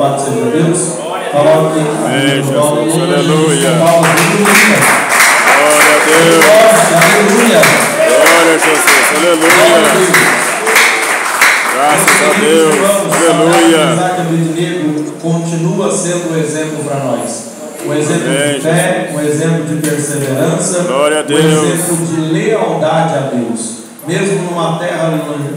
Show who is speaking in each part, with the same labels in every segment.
Speaker 1: Louvado seja Deus. Coloque
Speaker 2: Jesus, aleluia.
Speaker 1: Glória a Deus. Aleluia.
Speaker 2: Glória a Jesus, aleluia. Graças a Deus, aleluia.
Speaker 1: Isaac Abednego continua sendo um exemplo para nós. Um exemplo de fé, um exemplo de perseverança,
Speaker 2: glória a Deus.
Speaker 1: Um exemplo de lealdade a Deus. Mesmo numa terra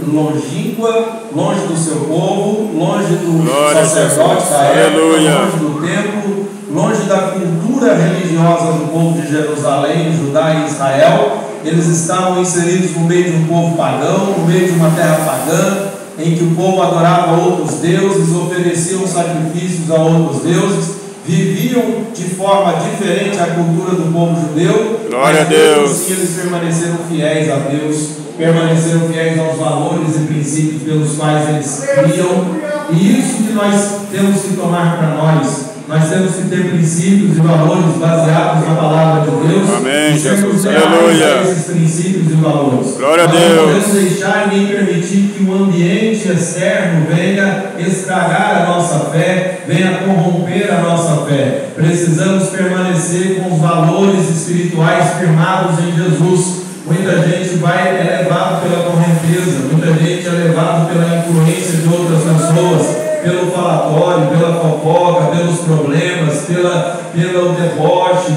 Speaker 1: longínqua, longe do seu povo, longe do sacerdote da época, longe do templo, longe da cultura religiosa do povo de Jerusalém, Judá e Israel, eles estavam inseridos no meio de um povo pagão, no meio de uma terra pagã, em que o povo adorava outros deuses, ofereciam sacrifícios a outros deuses, viviam de forma diferente à cultura do povo judeu.
Speaker 2: Glória a Deus.
Speaker 1: Assim eles permaneceram fiéis a Deus, permaneceram fiéis aos valores e princípios pelos quais eles criam. E isso que nós temos que tomar para nós. Nós temos que ter princípios e valores baseados na palavra de Deus.
Speaker 2: Amém, Jesus.
Speaker 1: Aleluia. Esses princípios e valores.
Speaker 2: Glória a Deus.
Speaker 1: Não podemos deixar nem permitir que o ambiente externo venha estragar a nossa fé, venha corromper a nossa fé. Precisamos permanecer com os valores espirituais firmados em Jesus. Muita gente é levado pela correnteza, muita gente é levado pela influência de outras pessoas, pelo falatório, pela fofoca, pelos problemas, pelo deboche,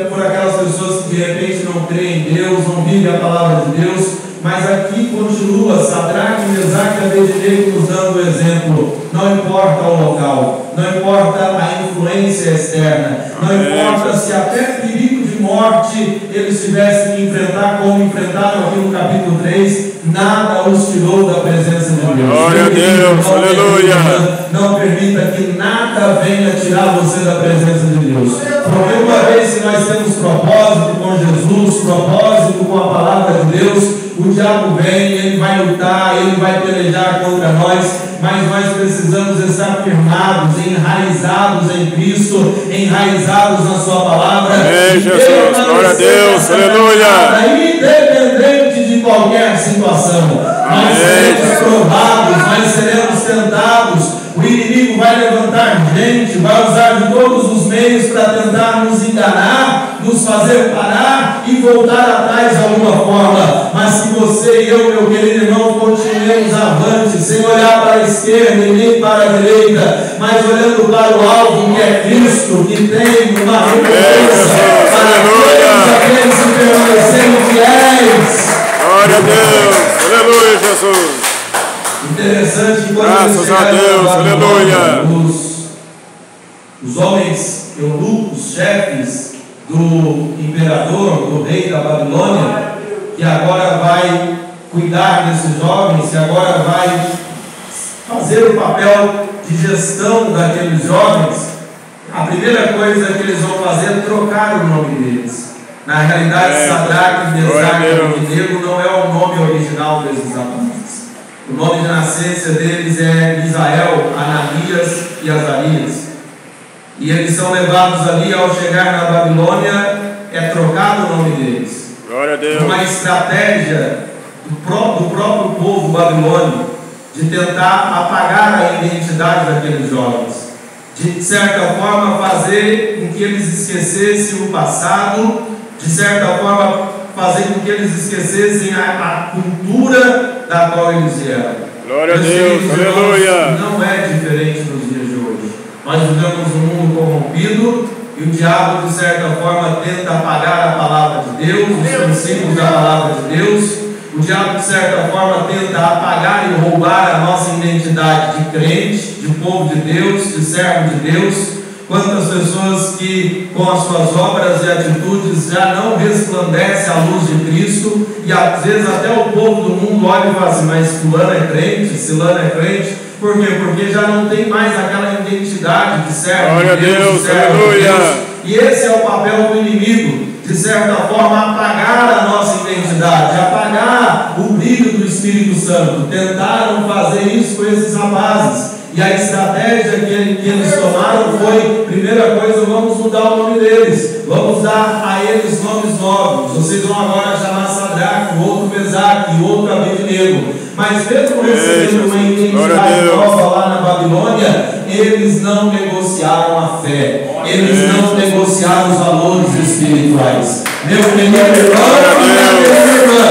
Speaker 1: por aquelas pessoas que de repente não creem em Deus, não vivem a palavra de Deus. Mas aqui continua Sadraque, Mesaque e Abednego nos dando o exemplo. Não importa o local, não importa a influência externa, não importa se até perigo de morte eles tivessem que enfrentar, como enfrentaram aqui no capítulo 3, nada os tirou da presença de Deus.
Speaker 2: Glória a Deus, aleluia.
Speaker 1: Não permita que nada venha tirar você da presença de Deus. Porque uma vez que nós temos propósito com Jesus, propósito com a palavra de Deus, o diabo vem, ele vai lutar, ele vai pelejar contra nós, mas nós precisamos estar firmados, enraizados em Cristo, enraizados na sua palavra.
Speaker 2: Amém, Jesus, glória a Deus, aleluia.
Speaker 1: Independente de qualquer situação, nós seremos provados, nós seremos tentados. O inimigo vai levantar gente, vai usar de todos os meios para tentar nos enganar, nos fazer parar e voltar atrás de alguma forma. Mas se você e eu, meu querido irmão, continuemos avante, sem olhar para a esquerda e nem para a direita, mas olhando para o alvo que é Cristo, que tem uma recompensa para aqueles que permanecerem fiéis.
Speaker 2: Glória a Deus, aleluia, Jesus.
Speaker 1: Interessante que quando
Speaker 2: graças a Deus, aleluia.
Speaker 1: Os homens eunucos, chefes do imperador, do rei da Babilônia, que agora vai cuidar desses jovens, que agora vai fazer o papel de gestão daqueles jovens, a primeira coisa que eles vão fazer é trocar o nome deles. Na realidade, Sadraque, Mesaque e Abednego não é o nome original desses rapazes. O nome de nascença deles é Misael, Ananias e Azarias. E eles são levados ali, ao chegar na Babilônia, é trocado o nome deles.
Speaker 2: Glória a Deus.
Speaker 1: Uma estratégia do próprio povo babilônico de tentar apagar a identidade daqueles jovens. De certa forma, fazer com que eles esquecessem o passado, de certa forma, fazer com que eles esquecessem a cultura da qual eles vieram.
Speaker 2: Glória a Deus, aleluia.
Speaker 1: Não é diferente nos dias de hoje. Nós vivemos um mundo corrompido e o diabo, de certa forma, tenta apagar a palavra de Deus, os princípios da palavra de Deus. O diabo, de certa forma, tenta apagar e roubar a nossa identidade de crente, de povo de Deus, de servo de Deus. Quantas pessoas que com as suas obras e atitudes já não resplandecem a luz de Cristo, e às vezes até o povo do mundo olha e fala assim, mas fulano é crente, Silano é crente. Por quê? Porque já não tem mais aquela identidade de servo de Deus, de servo de Deus. E esse é o papel do inimigo, de certa forma apagar a nossa identidade, apagar o brilho do Espírito Santo. Tentaram fazer isso com esses rapazes. E a estratégia que eles tomaram foi, primeira coisa, vamos mudar o nome deles, vamos dar a eles nomes novos. Vocês vão agora chamar Sadraque, o outro Mesaque, o outro Abednego. Mas mesmo recebendo uma identidade nova lá na Babilônia, eles não negociaram a fé, eles não negociaram os valores espirituais. Meu querido irmão, minha irmã,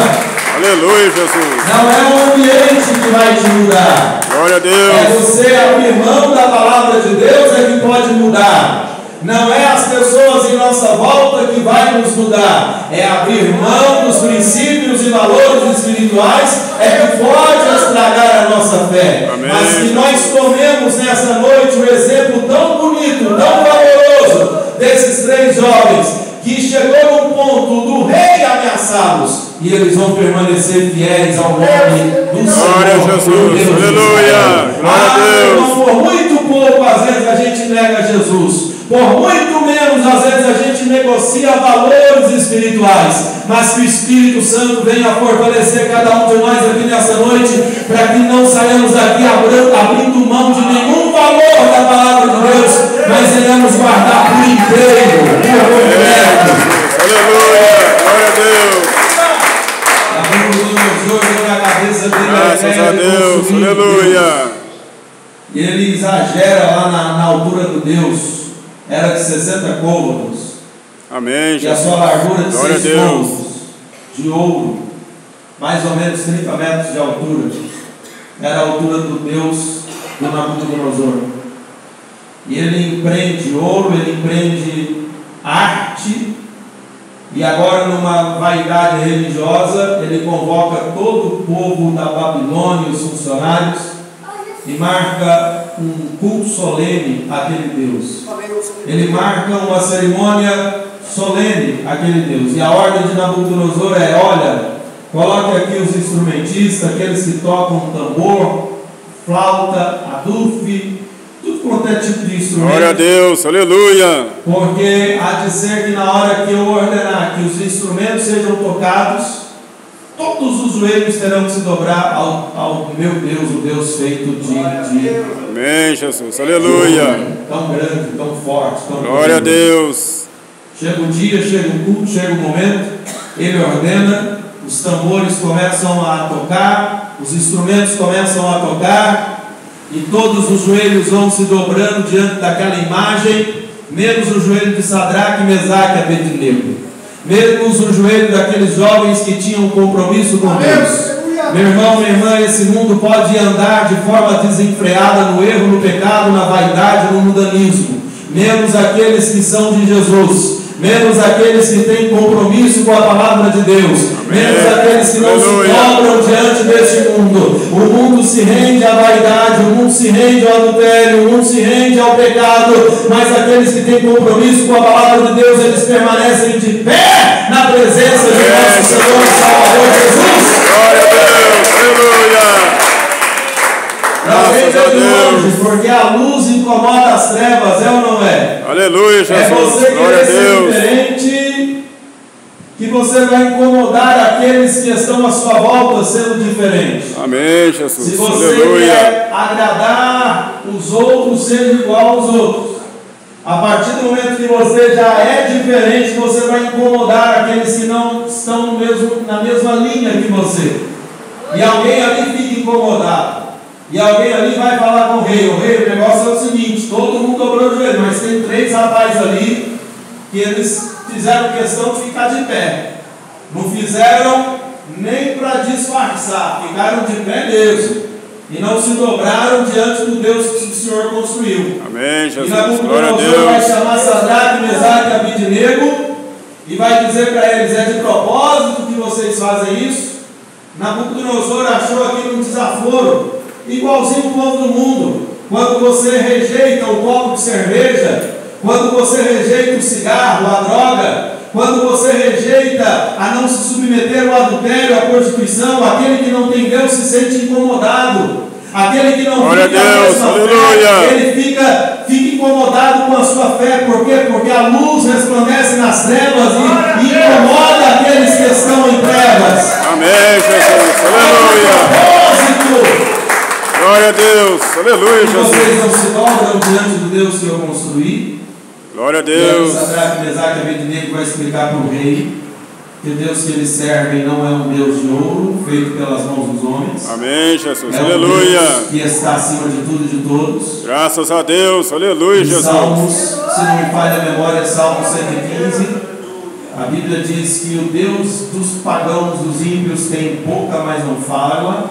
Speaker 2: aleluia, Jesus.
Speaker 1: Não é o ambiente que vai te mudar.
Speaker 2: Glória a Deus.
Speaker 1: É você abrir mão da palavra de Deus é que pode mudar. Não é as pessoas em nossa volta que vai nos mudar. É abrir mão dos princípios e valores espirituais é que pode estragar a nossa fé.
Speaker 2: Amém.
Speaker 1: Mas que nós tomemos nessa noite um exemplo tão bonito, tão valoroso desses 3 jovens que chegou num ponto do rei ameaçá-los e eles vão permanecer fiéis ao nome do Senhor.
Speaker 2: Glória a Jesus, aleluia, glória a Deus.
Speaker 1: Por muito pouco às vezes a gente nega Jesus, por muito menos às vezes a gente negocia valores espirituais, mas que o Espírito Santo venha fortalecer cada um de nós aqui nessa noite, para que não saiamos aqui abrindo mão de nenhum valor da palavra de Deus, mas venhamos guardar por inteiro, por completo.
Speaker 2: Aleluia, glória a Deus.
Speaker 1: Na cabeça dele,
Speaker 2: graças a Deus, aleluia.
Speaker 1: E ele exagera lá na altura do Deus, era de 60 côvados.
Speaker 2: Amém,
Speaker 1: e a sua largura de 6
Speaker 2: Deus.
Speaker 1: côvados de ouro, mais ou menos 30 metros de altura. Era a altura do Deus do Nabucodonosor. E ele empreende ouro, ele empreende arte, e agora numa vaidade religiosa, ele convoca todo o povo da Babilônia, os funcionários, e marca um culto solene àquele Deus. Ele marca uma cerimônia solene àquele Deus. E a ordem de Nabucodonosor é: olha, coloque aqui os instrumentistas, aqueles que tocam tambor, flauta, adufe, tudo quanto é tipo de instrumento.
Speaker 2: Glória a Deus, aleluia.
Speaker 1: Porque há de ser que na hora que eu ordenar que os instrumentos sejam tocados, todos os joelhos terão que se dobrar ao meu Deus, o Deus feito de
Speaker 2: amém, Jesus, aleluia.
Speaker 1: Tão grande, tão forte, tão
Speaker 2: glória a Deus.
Speaker 1: Chega o dia, chega o culto, chega o momento, ele ordena, os tambores começam a tocar, os instrumentos começam a tocar, e todos os joelhos vão se dobrando diante daquela imagem, menos o joelho de Sadraque, Mesaque e Abednego, menos o joelho daqueles jovens que tinham um compromisso com Deus. Meu irmão, minha irmã, esse mundo pode andar de forma desenfreada no erro, no pecado, na vaidade, no mundanismo, menos aqueles que são de Jesus, menos aqueles que têm compromisso com a palavra de Deus, menos aqueles que não se dobram diante deste mundo. O mundo se rende à vaidade, o mundo se rende ao adultério, o mundo se rende ao pecado, mas aqueles que têm compromisso com a palavra de Deus, eles permanecem de pé na presença de nosso Senhor e Salvador Jesus.
Speaker 2: Glória a Deus, aleluia.
Speaker 1: Graças a Deus, porque a luz incomoda as trevas, é ou não é?
Speaker 2: Aleluia, Jesus.
Speaker 1: É você
Speaker 2: glória a
Speaker 1: querer ser
Speaker 2: Deus.
Speaker 1: diferente que você vai incomodar aqueles que estão à sua volta sendo diferentes.
Speaker 2: Amém, Jesus.
Speaker 1: Se você
Speaker 2: aleluia.
Speaker 1: quer agradar os outros, seja igual aos outros. A partir do momento que você já é diferente, você vai incomodar aqueles que não estão na mesma linha que você. E alguém ali fica incomodado. E alguém ali vai falar com o rei: o negócio é o seguinte, todo mundo dobrou o joelho, mas tem 3 rapazes ali que eles fizeram questão de ficar de pé. Não fizeram nem para disfarçar, ficaram de pé mesmo. E não se dobraram diante do Deus que o Senhor construiu.
Speaker 2: Amém, Jesus.
Speaker 1: E
Speaker 2: Glória a
Speaker 1: Nabucodonosor vai
Speaker 2: Deus.
Speaker 1: chamar Sadraque, Mesaque e Abednego e vai dizer para eles: é de propósito que vocês fazem isso? Nabucodonosor achou aquilo um desaforo, igualzinho o povo do mundo. Quando você rejeita o copo de cerveja, quando você rejeita o cigarro, a droga, quando você rejeita a não se submeter ao adultério, à prostituição, aquele que não tem Deus se sente incomodado. Aquele que não
Speaker 2: glória
Speaker 1: fica
Speaker 2: a Deus,
Speaker 1: mesma
Speaker 2: aleluia.
Speaker 1: fé, ele fica incomodado com a sua fé. Por quê? Porque a luz resplandece nas trevas e incomoda aqueles que estão em trevas.
Speaker 2: Amém, Jesus. Aleluia. Glória a Deus. Aleluia, Jesus.
Speaker 1: Vocês não se dobram diante do Deus que eu construí.
Speaker 2: Glória a Deus.
Speaker 1: Sadraque, Mesaque e Abednego vai explicar para o rei que o Deus que eles servem não é um Deus de ouro, feito pelas mãos dos homens.
Speaker 2: Amém, Jesus.
Speaker 1: É
Speaker 2: Aleluia.
Speaker 1: Um Deus que está acima de tudo e de todos.
Speaker 2: Graças a Deus. Aleluia, Jesus.
Speaker 1: Salmos, se não me falha a memória, Salmo 115. A Bíblia diz que o Deus dos pagãos, dos ímpios, tem boca, mas não fala.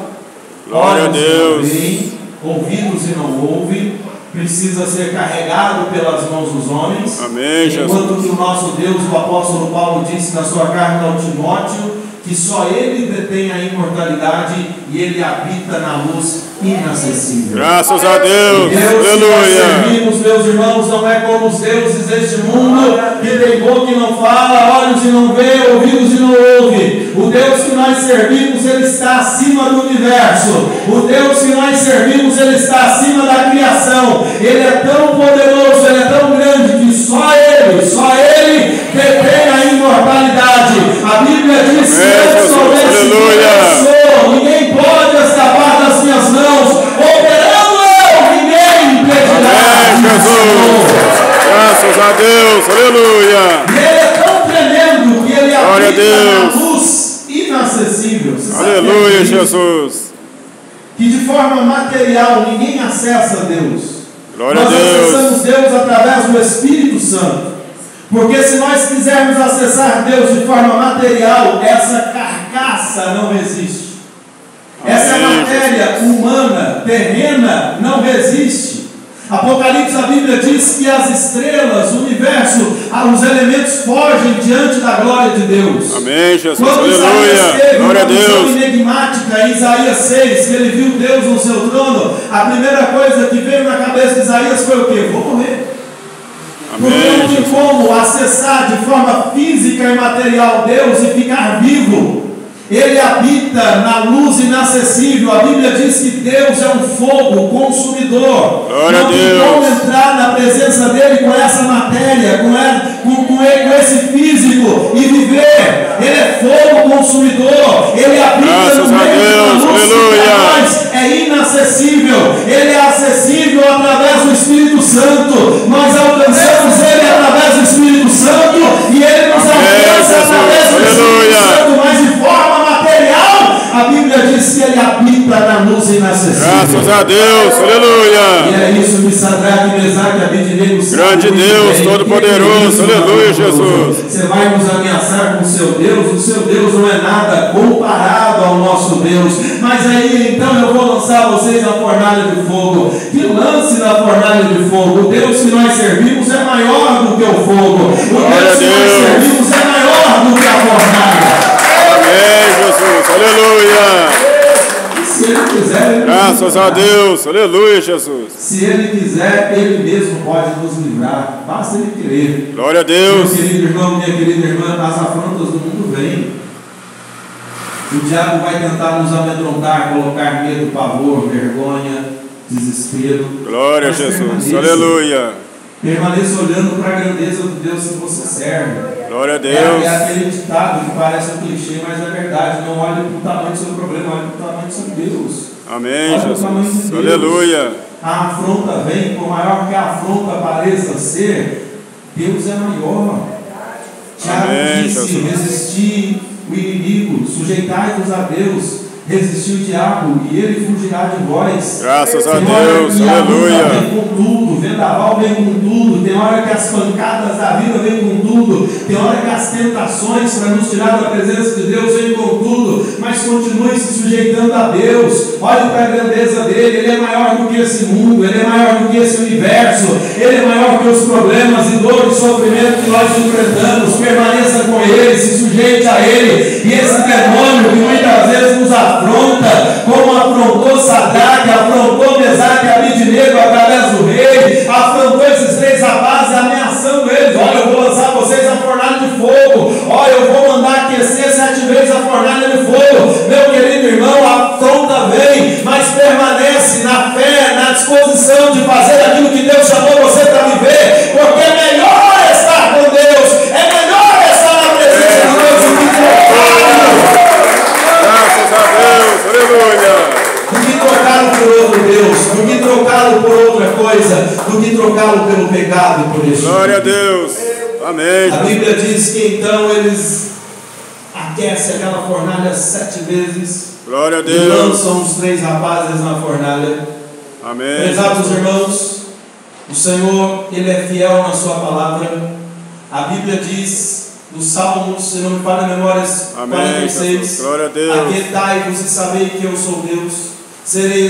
Speaker 2: Glória a Deus.
Speaker 1: Não vem, ouvidos e não ouve. Precisa ser carregado pelas mãos dos homens.
Speaker 2: Amém, Jesus.
Speaker 1: Enquanto que o nosso Deus, o apóstolo Paulo disse na sua carta ao Timóteo, que só Ele detém a imortalidade e Ele habita na luz inacessível.
Speaker 2: Graças a Deus.
Speaker 1: Deus que nós
Speaker 2: Aleluia.
Speaker 1: servimos, meus irmãos, não é como os deuses deste mundo, que tem boca e não fala, olhos e não vê, ouvidos e não ouve. O Deus que nós servimos, Ele está acima do universo. O Deus que nós servimos, Ele está acima da criação. Ele é tão poderoso, Ele é tão grande, que só Ele detém a imortalidade. A Bíblia diz que eu soubesse quem eu sou, ninguém pode escapar das minhas mãos. Operando eu, ninguém impedirá.
Speaker 2: Amém, Jesus. Graças a Deus. Aleluia.
Speaker 1: E Ele é tão tremendo que Ele habita na luz inacessível.
Speaker 2: Aleluia, Jesus.
Speaker 1: Que de forma material ninguém acessa Deus.
Speaker 2: Glória a
Speaker 1: Nós
Speaker 2: Deus.
Speaker 1: acessamos Deus através do Espírito Santo. Porque se nós quisermos acessar Deus de forma material, essa carcaça não resiste. Essa matéria humana, terrena, não resiste. Apocalipse, a Bíblia diz que as estrelas, o universo, os elementos fogem diante da glória de Deus.
Speaker 2: Amém, Jesus.
Speaker 1: Quando Isaías
Speaker 2: Aleluia.
Speaker 1: teve
Speaker 2: Glória a
Speaker 1: uma visão
Speaker 2: Deus.
Speaker 1: enigmática em Isaías 6, que ele viu Deus no seu trono, a primeira coisa que veio na cabeça de Isaías foi o quê? Vou morrer. Porque não tem como acessar de forma física e material Deus e ficar vivo. Ele habita na luz inacessível. A Bíblia diz que Deus é um fogo consumidor.
Speaker 2: Glória
Speaker 1: não tem como entrar na presença dele com essa matéria, com esse físico e viver. Ele é fogo consumidor. Ele habita no meio da luz que para nós é inacessível. Ele é acessível através do Espírito Santo. Nós alcançamos ele através do Espírito Santo e ele nos alcança através do Espírito Santo, mas de forma material, a Bíblia diz que ele habita na luz inacessível.
Speaker 2: Graças a Deus, aleluia.
Speaker 1: E é isso que Sadraque, Mesaque e Abednego.
Speaker 2: Grande Deus, todo-poderoso, aleluia, Jesus.
Speaker 1: Você vai nos ameaçar com o seu Deus não é nada comparado ao nosso Deus. Mas aí então eu vou lançar vocês na fornalha de fogo. Que lance na fornalha de fogo. O Deus que nós servimos é maior do que o fogo. O Deus que nós servimos é maior do que a fornalha.
Speaker 2: Amém, Jesus, aleluia.
Speaker 1: Se ele quiser,
Speaker 2: Graças a Deus, aleluia, Jesus.
Speaker 1: Se ele quiser, ele mesmo pode nos livrar. Basta ele querer.
Speaker 2: Glória a Deus.
Speaker 1: Meu querido irmão, minha querida irmã, as afrontas do mundo vêm. O diabo vai tentar nos amedrontar, colocar medo, pavor, vergonha, desespero.
Speaker 2: Glória a Jesus, aleluia.
Speaker 1: Permaneça olhando para a grandeza do Deus que você serve.
Speaker 2: Glória a Deus.
Speaker 1: É aquele ditado que parece um clichê, mas é verdade. Não olhe para o tamanho do seu problema, olhe para o tamanho do seu Deus.
Speaker 2: Amém,
Speaker 1: Olha o tamanho de
Speaker 2: Jesus.
Speaker 1: Deus.
Speaker 2: Aleluia.
Speaker 1: A afronta vem, por maior que a afronta pareça ser, Deus é maior. Tiago disse: resistir o inimigo, sujeitai-vos a Deus. Resistir o diabo e ele fugirá de vós.
Speaker 2: Graças a
Speaker 1: Tem hora
Speaker 2: Deus,
Speaker 1: que a
Speaker 2: aleluia.
Speaker 1: luta vem com tudo, o vendaval vem com tudo, tem hora que as pancadas da vida vêm com tudo, tem hora que as tentações para nos tirar da presença de Deus vêm com tudo, mas continue se sujeitando a Deus. Olhe para a grandeza dele. Ele é maior do que esse mundo, ele é maior do que esse universo, ele é maior que os problemas e dores e sofrimento que nós enfrentamos. Permaneça com ele, se sujeite a ele, e esse demônio que muitas vezes nos afronta, como afrontou Sadraque, afrontou Mesaque e Abednego através do rei, afrontou esses três rapazes, ameaçando eles: olha, eu vou lançar vocês na fornalha de fogo, olha, eu vou mandar aquecer 7 vezes a fornalha de fogo. Meu querido irmão, a afronta vem, mas permanece na fé, na disposição de fazer aquilo que Deus chamou você para viver, porque é melhor estar com Deus, é melhor estar na presença de Deus do que trocá-lo.
Speaker 2: Graças a Deus, aleluia.
Speaker 1: Do que trocá-lo por outro Deus, do que trocá-lo por outra coisa, do que trocá-lo pelo pecado e por isso.
Speaker 2: Glória a Deus. Amém.
Speaker 1: A Bíblia diz que então eles aquece aquela fornalha 7 vezes.
Speaker 2: Glória a
Speaker 1: E
Speaker 2: Deus.
Speaker 1: lançam os 3 rapazes na fornalha.
Speaker 2: Amém.
Speaker 1: Prezados irmãos, o Senhor, Ele é fiel na sua palavra. A Bíblia diz, nos Salmos, se não me falha a memória,
Speaker 2: Amém.
Speaker 1: 46,
Speaker 2: Glória a Deus.
Speaker 1: aquietai-vos e sabei que eu sou Deus, serei